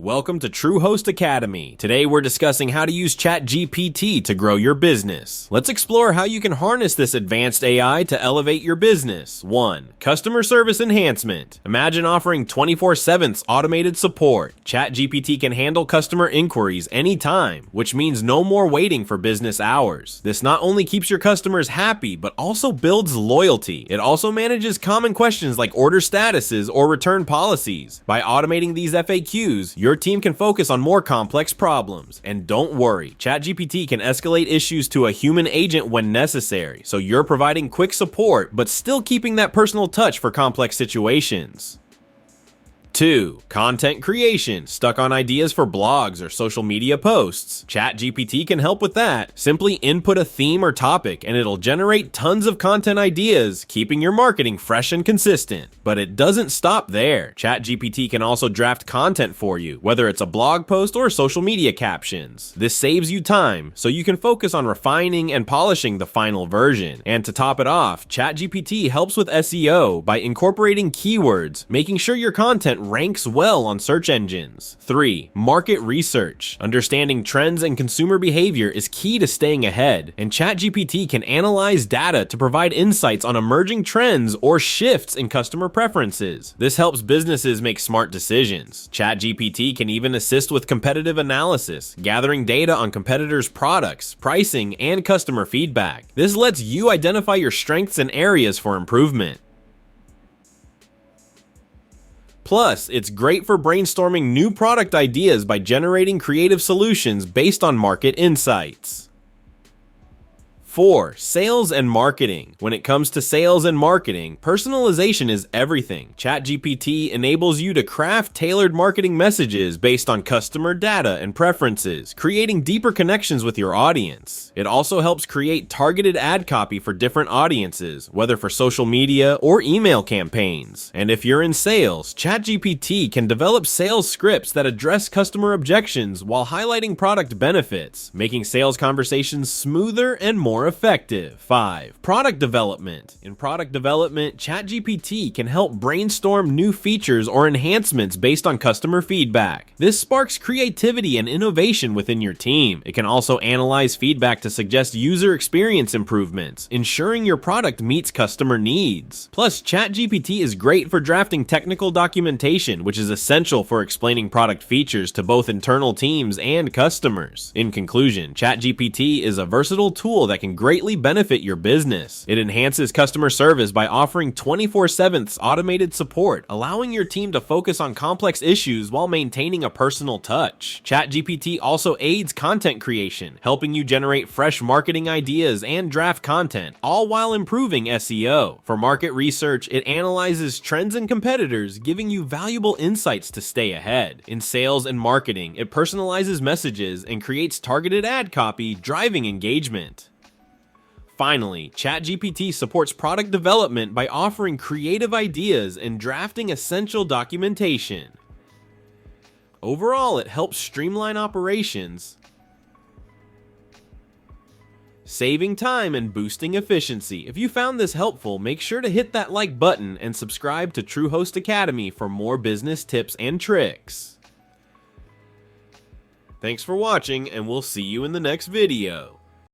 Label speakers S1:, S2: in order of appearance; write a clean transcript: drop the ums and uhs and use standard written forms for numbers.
S1: Welcome to Truehost Academy. Today we're discussing how to use ChatGPT to grow your business. Let's explore how you can harness this advanced AI to elevate your business. 1. Customer service enhancement. Imagine offering 24/7 automated support. ChatGPT can handle customer inquiries anytime, which means no more waiting for business hours. This not only keeps your customers happy, but also builds loyalty. It also manages common questions like order statuses or return policies. By automating these FAQs, your team can focus on more complex problems. And don't worry, ChatGPT can escalate issues to a human agent when necessary, so you're providing quick support, but still keeping that personal touch for complex situations. 2. Content creation. Stuck on ideas for blogs or social media posts? ChatGPT can help with that. Simply input a theme or topic and it'll generate tons of content ideas, keeping your marketing fresh and consistent. But it doesn't stop there. ChatGPT can also draft content for you, whether it's a blog post or social media captions. This saves you time, so you can focus on refining and polishing the final version. And to top it off, ChatGPT helps with SEO by incorporating keywords, making sure your content ranks well on search engines. 3. Market research. Understanding trends and consumer behavior is key to staying ahead, and ChatGPT can analyze data to provide insights on emerging trends or shifts in customer preferences. This helps businesses make smart decisions. ChatGPT can even assist with competitive analysis, gathering data on competitors' products, pricing, and customer feedback. This lets you identify your strengths and areas for improvement. Plus, it's great for brainstorming new product ideas by generating creative solutions based on market insights. 4. Sales and marketing. When it comes to sales and marketing, personalization is everything. ChatGPT enables you to craft tailored marketing messages based on customer data and preferences, creating deeper connections with your audience. It also helps create targeted ad copy for different audiences, whether for social media or email campaigns. And if you're in sales, ChatGPT can develop sales scripts that address customer objections while highlighting product benefits, making sales conversations smoother and more effective. 5. Product development. In product development, ChatGPT can help brainstorm new features or enhancements based on customer feedback. This sparks creativity and innovation within your team. It can also analyze feedback to suggest user experience improvements, ensuring your product meets customer needs. Plus, ChatGPT is great for drafting technical documentation, which is essential for explaining product features to both internal teams and customers. In conclusion, ChatGPT is a versatile tool that can greatly benefit your business. It enhances customer service by offering 24/7 automated support, allowing your team to focus on complex issues while maintaining a personal touch. ChatGPT also aids content creation, helping you generate fresh marketing ideas and draft content, all while improving SEO. For market research, it analyzes trends and competitors, giving you valuable insights to stay ahead. In sales and marketing, it personalizes messages and creates targeted ad copy, driving engagement. Finally, ChatGPT supports product development by offering creative ideas and drafting essential documentation. Overall, it helps streamline operations, saving time and boosting efficiency. If you found this helpful, make sure to hit that like button and subscribe to Truehost Academy for more business tips and tricks. Thanks for watching, and we'll see you in the next video.